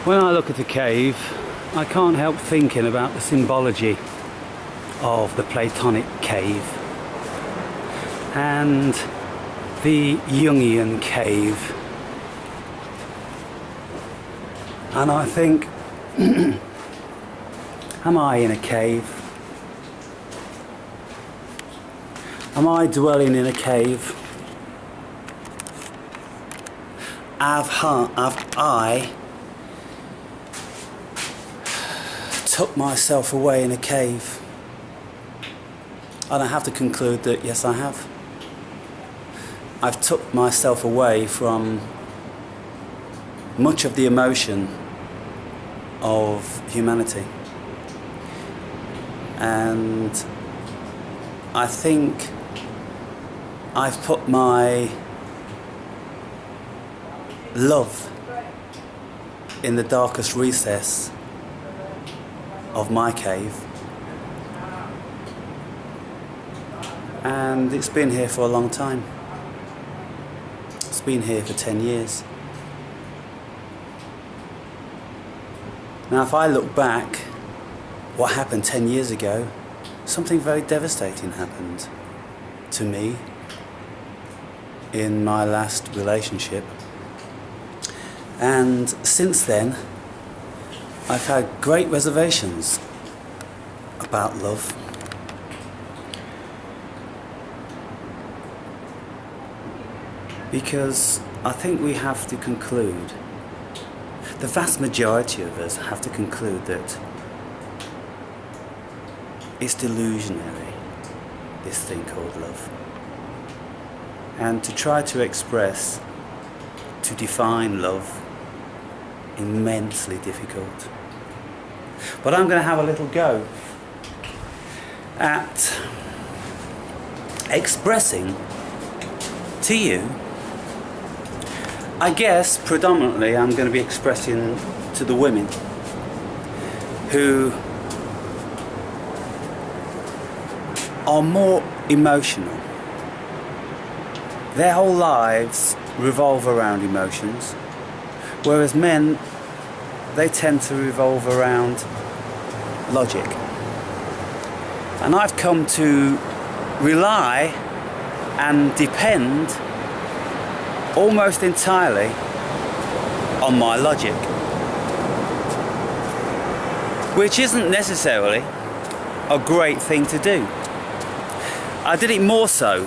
When I look at a cave, I can't help thinking about the symbology of the Platonic cave and the Jungian cave. And I think, am I in a cave? Am I dwelling in a cave? Have I took myself away in a cave? And I have to conclude that yes, I have. I've took myself away from much of the emotion of humanity. And I think I've put my love in the darkest recess of my cave, and it's been here for a long time. It's been here for 10 years. Now if I look back, what happened 10 years ago, something very devastating happened to me in my last relationship. And since then, I've had great reservations about love. Because I think we have to conclude, the vast majority of us have to conclude that it's delusionary, this thing called love. And to try to express, to define love, immensely difficult. But I'm going to have a little go at expressing to you, I guess predominantly I'm going to be expressing to the women who are more emotional. Their whole lives revolve around emotions, whereas men, they tend to revolve around logic. And I've come to rely and depend almost entirely on my logic, which isn't necessarily a great thing to do. I did it more so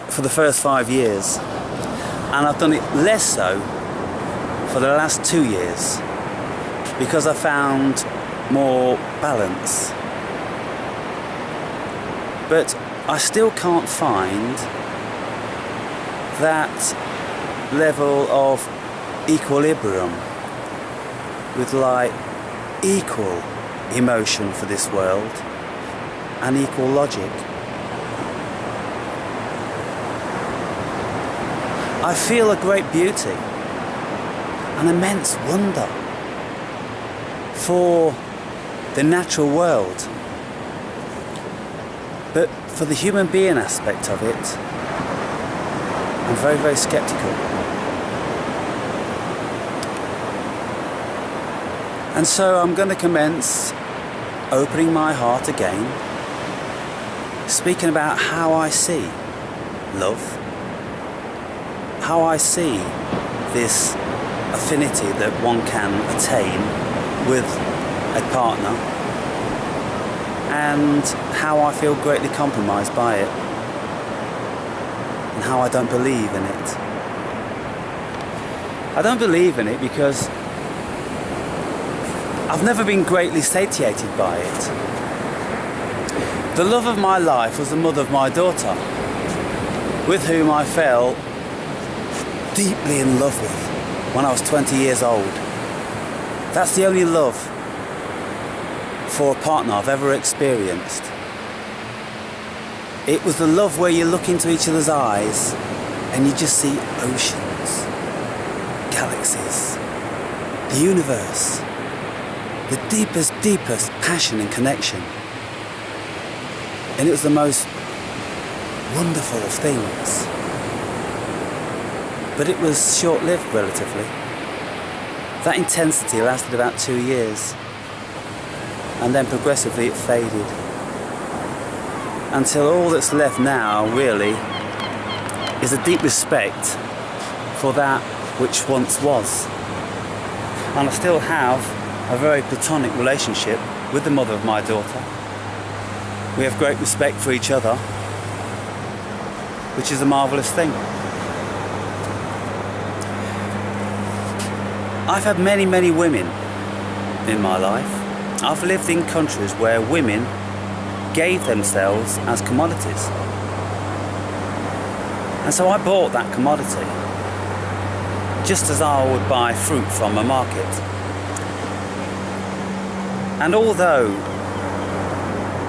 for the first 5 years, and I've done it less so for the last 2 years, because I found more balance. But I still can't find that level of equilibrium with like equal emotion for this world and equal logic. I feel a great beauty, an immense wonder for the natural world, but for the human being aspect of it, I'm very, very sceptical. And so I'm going to commence opening my heart again, speaking about how I see love, how I see this affinity that one can attain with a partner, and how I feel greatly compromised by it, and how I don't believe in it. I don't believe in it because I've never been greatly satiated by it. The love of my life was the mother of my daughter, with whom I fell deeply in love with when I was 20 years old. That's the only love for a partner I've ever experienced. It was the love where you look into each other's eyes and you just see oceans, galaxies, the universe, the deepest, deepest passion and connection. And it was the most wonderful of things. But it was short-lived, relatively. That intensity lasted about 2 years, and then progressively it faded, until all that's left now, really, is a deep respect for that which once was. And I still have a very platonic relationship with the mother of my daughter. We have great respect for each other, which is a marvellous thing. I've had many, many women in my life. I've lived in countries where women gave themselves as commodities. And so I bought that commodity, just as I would buy fruit from a market. And although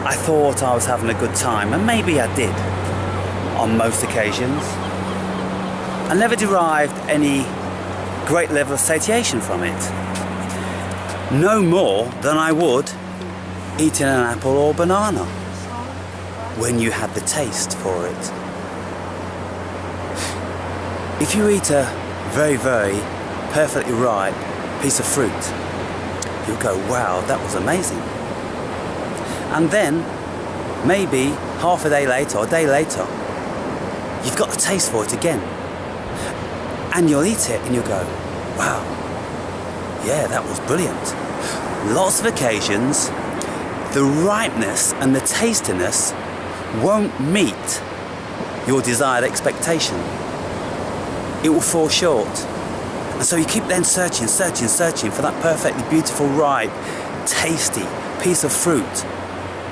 I thought I was having a good time, and maybe I did on most occasions, I never derived any great level of satiation from it. No more than I would eating an apple or banana when you had the taste for it. If you eat a very, very perfectly ripe piece of fruit, you'll go, wow, that was amazing. And then, maybe half a day later or a day later, you've got the taste for it again. And you'll eat it and you'll go, wow, yeah, that was brilliant. Lots of occasions, the ripeness and the tastiness won't meet your desired expectation. It will fall short. And so you keep then searching for that perfectly beautiful, ripe, tasty piece of fruit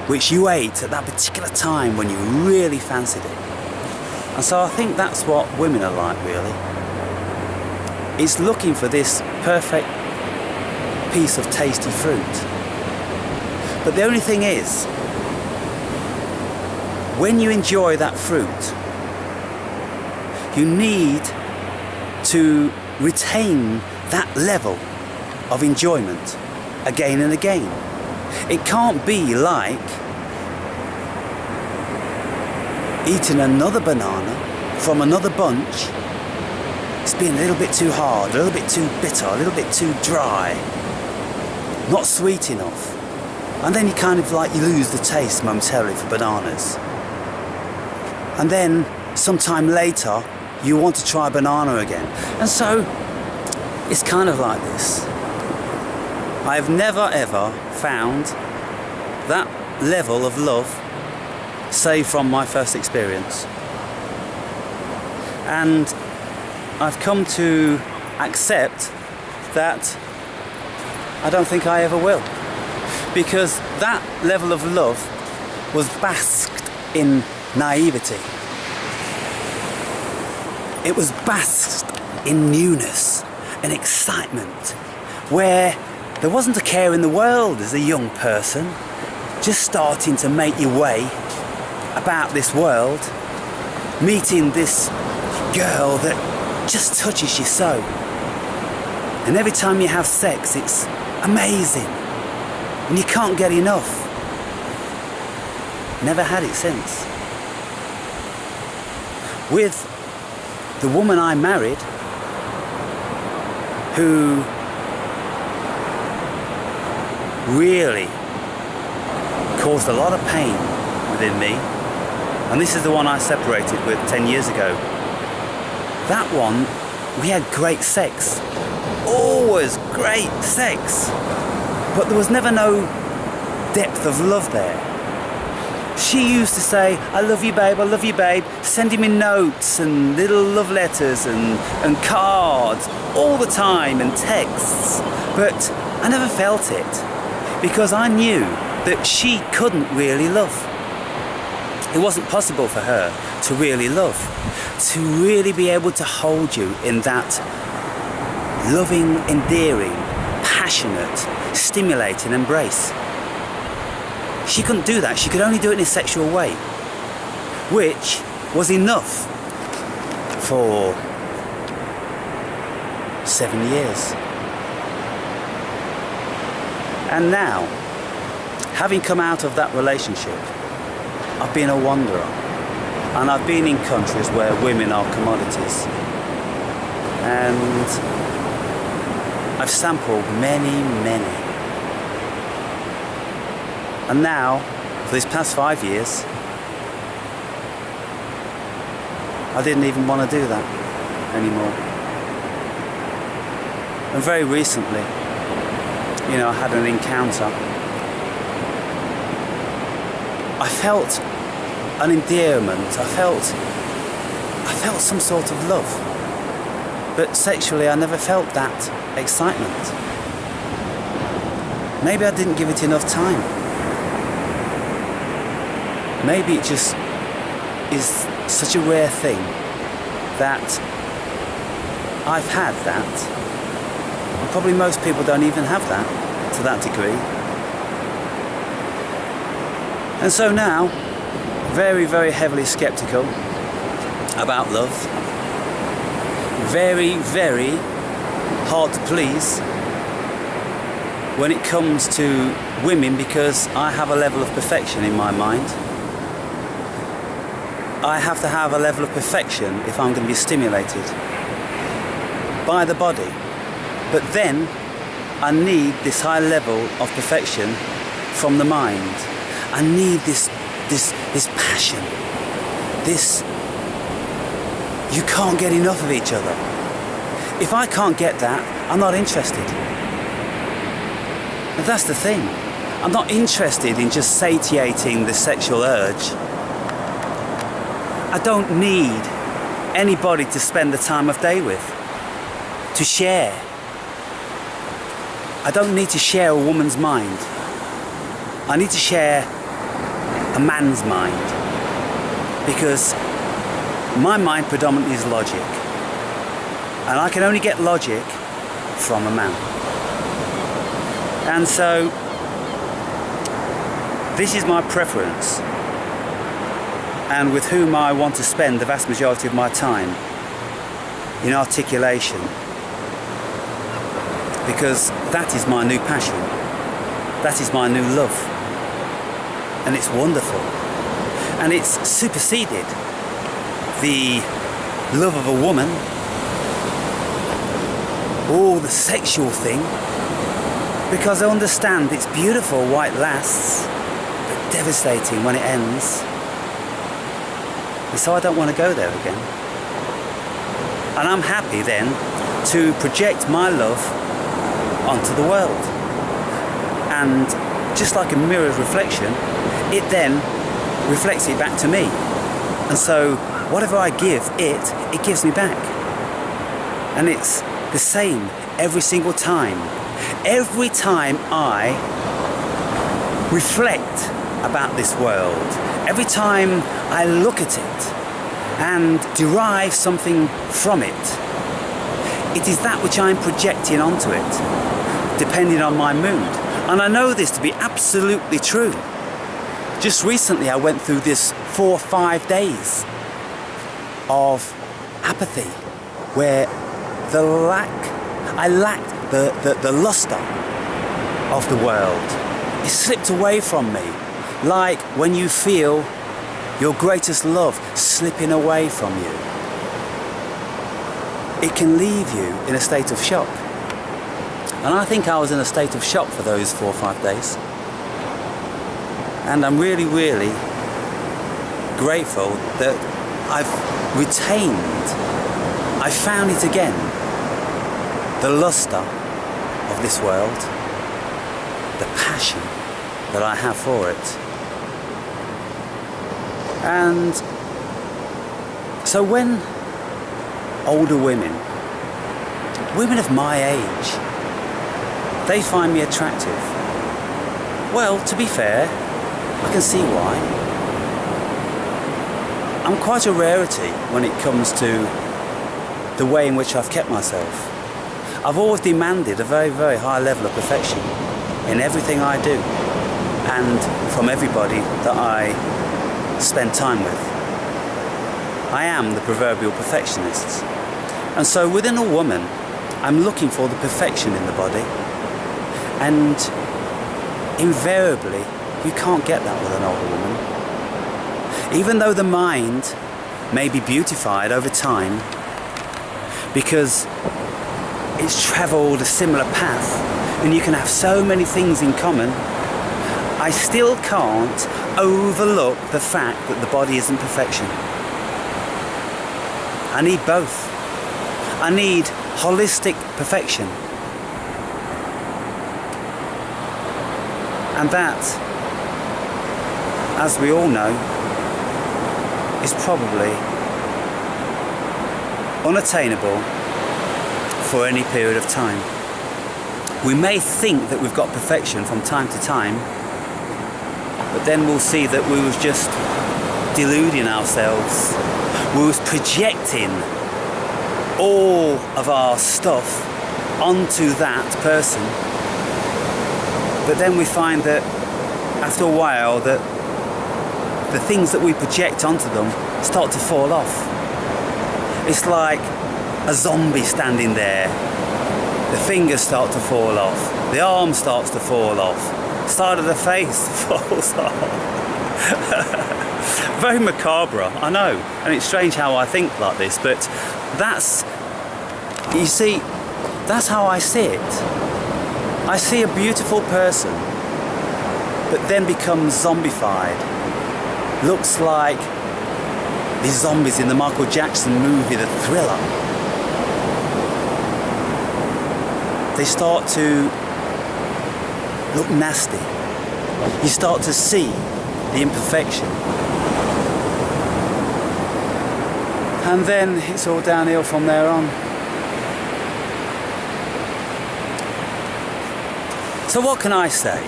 which you ate at that particular time when you really fancied it. And so I think that's what women are like, really. It's looking for this perfect piece of tasty fruit. But the only thing is, when you enjoy that fruit, you need to retain that level of enjoyment again and again. It can't be like eating another banana from another bunch. It's been a little bit too hard, a little bit too bitter, a little bit too dry, not sweet enough. And then you lose the taste momentarily for bananas. And then sometime later, you want to try banana again. And so it's kind of like this. I've never ever found that level of love save from my first experience. And I've come to accept that I don't think I ever will. Because that level of love was basked in naivety. It was basked in newness and excitement, where there wasn't a care in the world as a young person, just starting to make your way about this world, meeting this girl that just touches you so. And every time you have sex, it's amazing, and you can't get enough. Never had it since. With the woman I married, who really caused a lot of pain within me, and this is the one I separated with 10 years ago. That one, we had great sex, always great sex, but there was never no depth of love there. She used to say, I love you babe, sending me notes and little love letters and cards all the time and texts. But I never felt it because I knew that she couldn't really love. It wasn't possible for her to really love, to really be able to hold you in that loving, endearing, passionate, stimulating embrace. She couldn't do that. She could only do it in a sexual way, which was enough for 7 years. And now, having come out of that relationship, I've been a wanderer, and I've been in countries where women are commodities, and I've sampled many, many. And now, for this past 5 years, I didn't even want to do that anymore. And very recently, I had an encounter. I felt an endearment. I felt some sort of love. But sexually, I never felt that excitement. Maybe I didn't give it enough time. Maybe it just is such a rare thing that I've had that. And probably most people don't even have that to that degree. And so now, very, very heavily skeptical about love. Very, very hard to please when it comes to women, because I have a level of perfection in my mind. I have to have a level of perfection if I'm going to be stimulated by the body. But then I need this high level of perfection from the mind. I need this passion. You can't get enough of each other. If I can't get that, I'm not interested. But that's the thing. I'm not interested in just satiating the sexual urge. I don't need anybody to spend the time of day with, to share. I don't need to share a woman's mind. I need to share a man's mind, because my mind predominantly is logic, and I can only get logic from a man. And so this is my preference, and with whom I want to spend the vast majority of my time, in articulation, because that is my new passion, that is my new love, and it's wonderful, and it's superseded the love of a woman, or the sexual thing, because I understand it's beautiful while it lasts, but devastating when it ends. And so I don't want to go there again. And I'm happy then to project my love onto the world. And just like a mirror's reflection, it then reflects it back to me. And so whatever I give it gives me back. And it's the same every single time. Every time I reflect about this world, every time I look at it and derive something from it, it is that which I'm projecting onto it, depending on my mood. And I know this to be absolutely true. Just recently I went through this 4 or 5 days of apathy, where I lacked the luster of the world. It slipped away from me, like when you feel your greatest love slipping away from you. It can leave you in a state of shock. And I think I was in a state of shock for those 4 or 5 days. And I'm really, really grateful that I found it again, the luster of this world, the passion that I have for it. And so when older women of my age, they find me attractive, well, to be fair, I can see why. I'm quite a rarity when it comes to the way in which I've kept myself. I've always demanded a very, very high level of perfection in everything I do and from everybody that I spend time with. I am the proverbial perfectionist. And so within a woman, I'm looking for the perfection in the body. And invariably, you can't get that with an older woman. Even though the mind may be beautified over time, because it's travelled a similar path, and you can have so many things in common, I still can't overlook the fact that the body isn't perfection. I need both. I need holistic perfection. And that, as we all know, is probably unattainable for any period of time. We may think that we've got perfection from time to time, but then we'll see that we was just deluding ourselves. We was projecting all of our stuff onto that person. But then we find that after a while that the things that we project onto them start to fall off. It's like a zombie standing there. The fingers start to fall off. The arm starts to fall off. Side of the face falls off. Very macabre, I know. And it's strange how I think like this, but that's, you see, that's how I see it. I see a beautiful person, but then becomes zombified. Looks like these zombies in the Michael Jackson movie, The Thriller. They start to look nasty. You start to see the imperfection. And then it's all downhill from there on. So what can I say?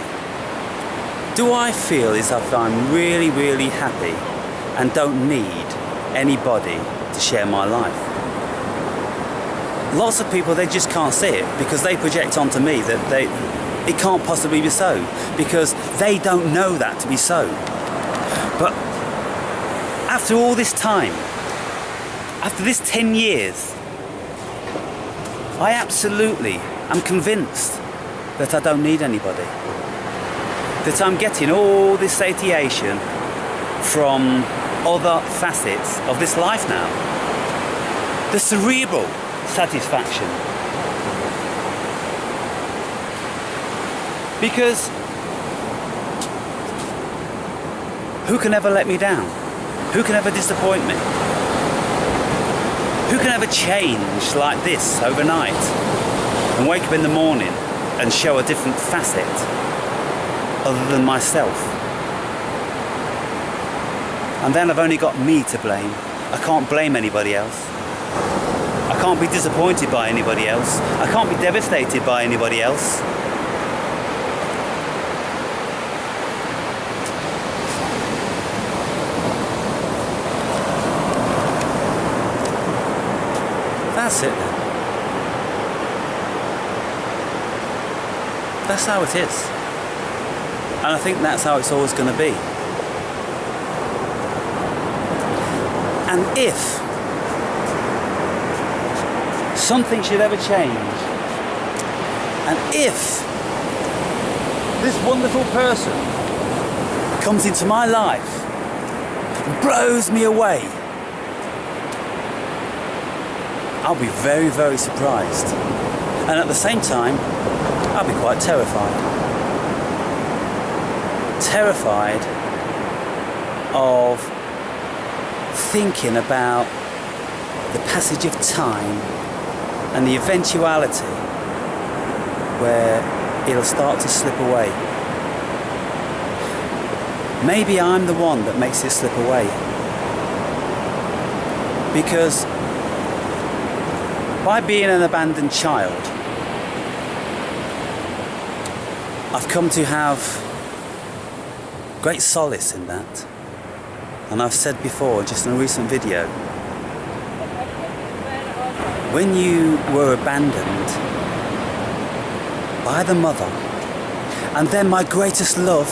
Do I feel as if I'm really, really happy and don't need anybody to share my life? Lots of people, they just can't see it because they project onto me that it can't possibly be so, because they don't know that to be so. But after all this time, after this 10 years, I absolutely am convinced that I don't need anybody. That I'm getting all this satiation from other facets of this life now. The cerebral satisfaction. Because who can ever let me down? Who can ever disappoint me? Who can ever change like this overnight and wake up in the morning and show a different facet other than myself? And then I've only got me to blame. I can't blame anybody else. I can't be disappointed by anybody else. I can't be devastated by anybody else. That's it then. That's how it is. And I think that's how it's always going to be. And if something should ever change, and if this wonderful person comes into my life and blows me away, I'll be very, very surprised. And at the same time, I'll be quite terrified. Terrified of thinking about the passage of time and the eventuality where it'll start to slip away. Maybe I'm the one that makes it slip away. Because by being an abandoned child, I've come to have great solace in that. And I've said before, just in a recent video, when you were abandoned by the mother, and then my greatest love,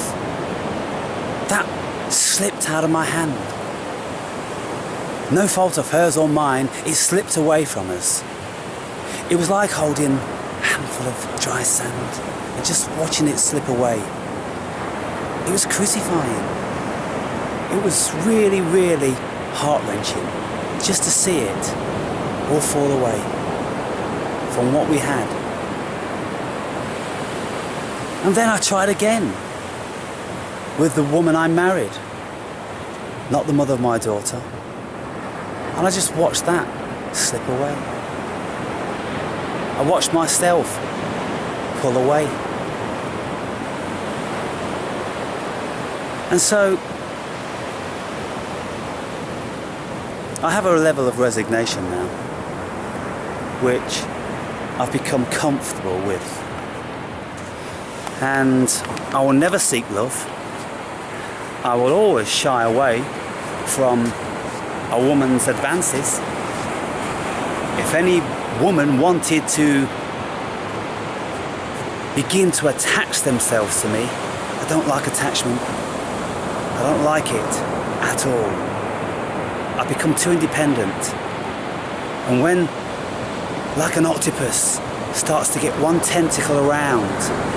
that slipped out of my hand. No fault of hers or mine, it slipped away from us. It was like holding a handful of dry sand and just watching it slip away. It was crucifying. It was really, really heart-wrenching just to see it all fall away. from what we had. And then I tried again with the woman I married, not the mother of my daughter. And I just watched that slip away. I watched myself pull away. And so I have a level of resignation now, which I've become comfortable with. And I will never seek love. I will always shy away from a woman's advances. If any woman wanted to begin to attach themselves to me, I don't like attachment. I don't like it at all. I've become too independent. And when, like an octopus, starts to get one tentacle around,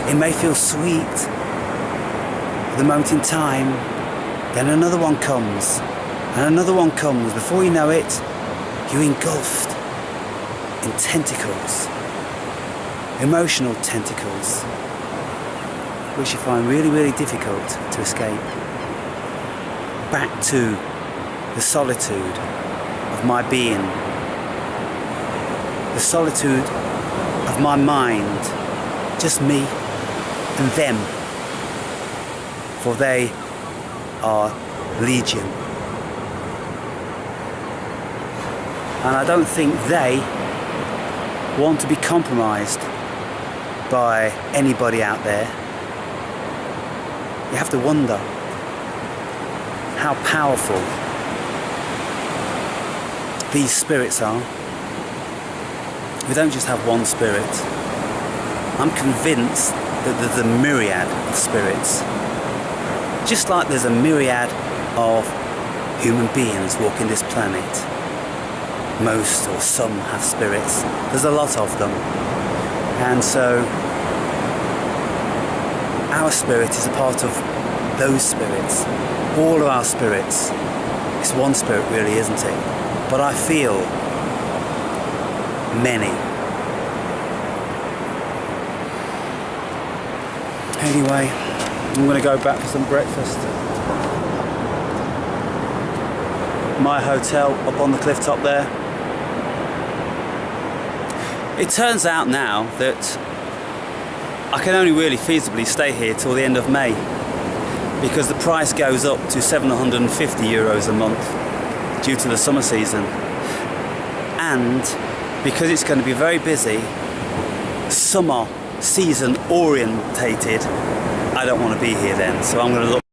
it may feel sweet at the moment in time, then another one comes, and another one comes. Before you know it, you're engulfed in tentacles, emotional tentacles, which you find really, really difficult to escape. Back to the solitude of my being, the solitude of my mind, just me and them, for they are legion. And I don't think they want to be compromised by anybody out there. You have to wonder how powerful these spirits are. We don't just have one spirit. I'm convinced that there's a myriad of spirits. Just like there's a myriad of human beings walking this planet. Most or some have spirits. There's a lot of them. And so our spirit is a part of those spirits. All of our spirits. It's one spirit really, isn't it? But I feel many. Anyway, I'm going to go back for some breakfast. My hotel up on the cliff top there. It turns out now that I can only really feasibly stay here till the end of May, because the price goes up to €750 a month due to the summer season. And because it's going to be very busy, summer season orientated, I don't want to be here then. So I'm going to look